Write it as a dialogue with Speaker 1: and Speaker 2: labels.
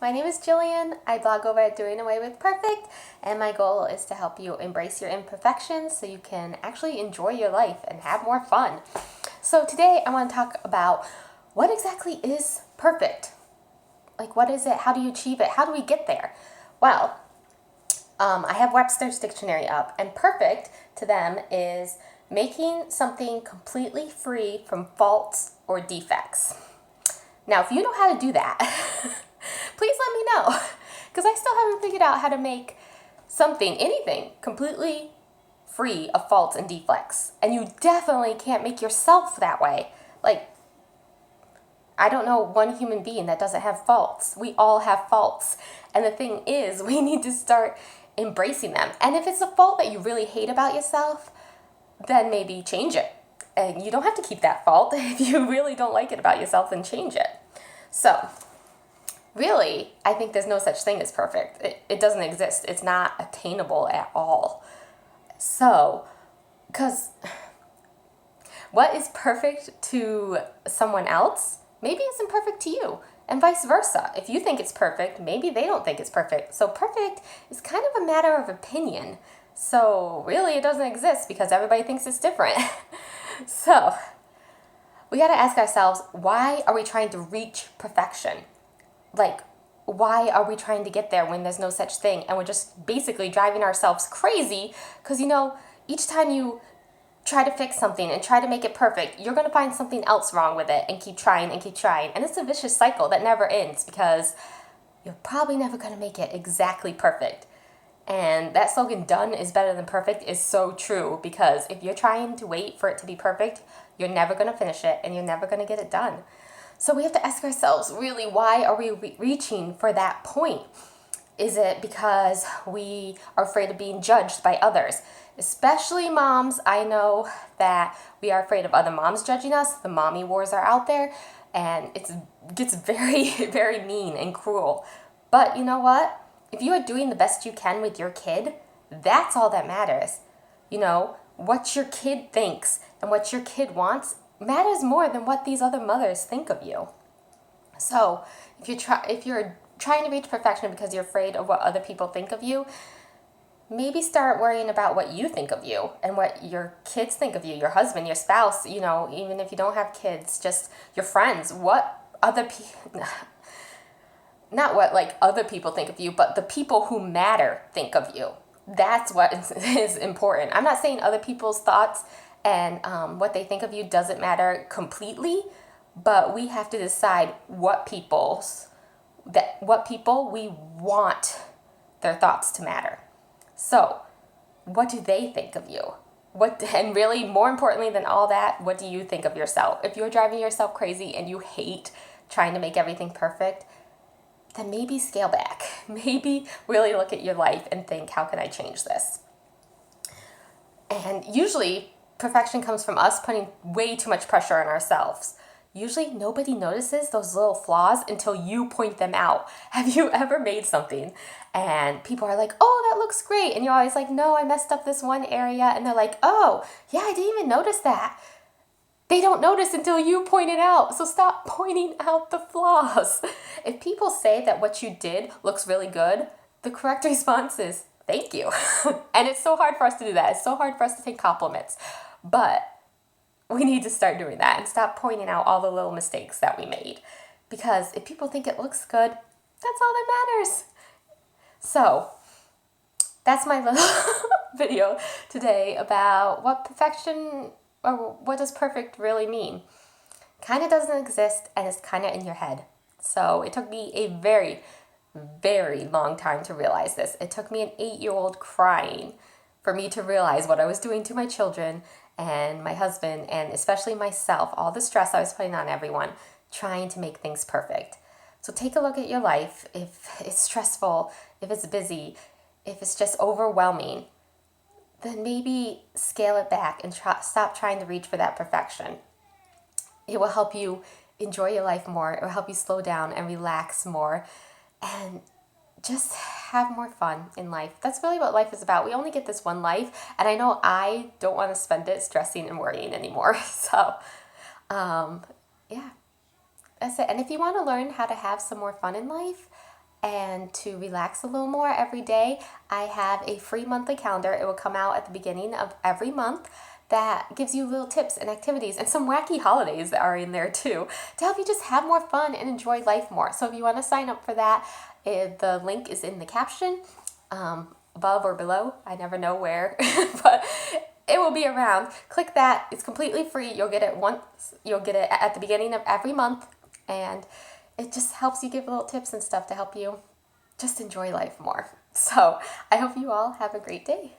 Speaker 1: My name is Jillian. I blog over at Doing Away with Perfect, and my goal is to help you embrace your imperfections so you can actually enjoy your life and have more fun. So today I want to talk about what exactly is perfect. Like, what is it? How do you achieve it? How do we get there? Well, I have Webster's dictionary up, and perfect to them is making something completely free from faults or defects. Now, if you know how to do that, please let me know, because I still haven't figured out how to make something, anything, completely free of faults and defects. And you definitely can't make yourself that way. Like, I don't know one human being that doesn't have faults. We all have faults. And the thing is, we need to start embracing them. And if it's a fault that you really hate about yourself, then maybe change it. And you don't have to keep that fault. If you really don't like it about yourself, then change it. So, really, I think there's no such thing as perfect. It doesn't exist. It's not attainable at all. So, because what is perfect to someone else maybe isn't perfect to you, and vice versa. If you think it's perfect, maybe they don't think it's perfect. So perfect is kind of a matter of opinion. So really it doesn't exist because everybody thinks it's different. So we got to ask ourselves, why are we trying to reach perfection? Like, why are we trying to get there when there's no such thing? And we're just basically driving ourselves crazy because, each time you try to fix something and try to make it perfect, you're going to find something else wrong with it and keep trying and keep trying. And it's a vicious cycle that never ends because you're probably never going to make it exactly perfect. And that slogan, done is better than perfect, is so true because if you're trying to wait for it to be perfect, you're never going to finish it and you're never going to get it done. So we have to ask ourselves, really, why are we reaching for that point? Is it because we are afraid of being judged by others? Especially moms, I know that we are afraid of other moms judging us. The mommy wars are out there, and it gets very, very mean and cruel. But you know what? If you are doing the best you can with your kid, that's all that matters. What your kid thinks and what your kid wants matters more than what these other mothers think of you. So if you're trying to reach perfection because you're afraid of what other people think of you, maybe start worrying about what you think of you and what your kids think of you, your husband, your spouse, even if you don't have kids, just your friends, what other people, not what like other people think of you, but the people who matter think of you. That's what is important. I'm not saying other people's thoughts and what they think of you doesn't matter completely, but we have to decide what people we want their thoughts to matter. So, what do they think of you? And really, more importantly than all that, what do you think of yourself? If you're driving yourself crazy and you hate trying to make everything perfect, then maybe scale back. Maybe really look at your life and think, how can I change this? And usually, perfection comes from us putting way too much pressure on ourselves. Usually nobody notices those little flaws until you point them out. Have you ever made something and people are like, oh, that looks great. And you're always like, no, I messed up this one area. And they're like, oh, yeah, I didn't even notice that. They don't notice until you point it out. So stop pointing out the flaws. If people say that what you did looks really good, the correct response is, thank you. And it's so hard for us to do that. It's so hard for us to take compliments. But we need to start doing that and stop pointing out all the little mistakes that we made. Because if people think it looks good, that's all that matters. So, that's my little video today about what perfection, or what does perfect really mean. Kind of doesn't exist and it's kind of in your head. So, it took me a very, very long time to realize this. It took me an 8-year-old crying for me to realize what I was doing to my children and my husband, and especially myself, all the stress I was putting on everyone, trying to make things perfect. So take a look at your life. If it's stressful, if it's busy, if it's just overwhelming, then maybe scale it back and stop trying to reach for that perfection. It will help you enjoy your life more. It will help you slow down and relax more and just have more fun in life. That's really what life is about. We only get this one life, and I know I don't want to spend it stressing and worrying anymore. So, yeah, that's it. And if you want to learn how to have some more fun in life, and to relax a little more every day, I have a free monthly calendar. It will come out at the beginning of every month that gives you little tips and activities and some wacky holidays that are in there too to help you just have more fun and enjoy life more. So if you want to sign up for that, the link is in the caption, above or below. I never know where, but it will be around. Click that. It's completely free. You'll get it once. You'll get it at the beginning of every month, and it just helps you give little tips and stuff to help you just enjoy life more. So I hope you all have a great day.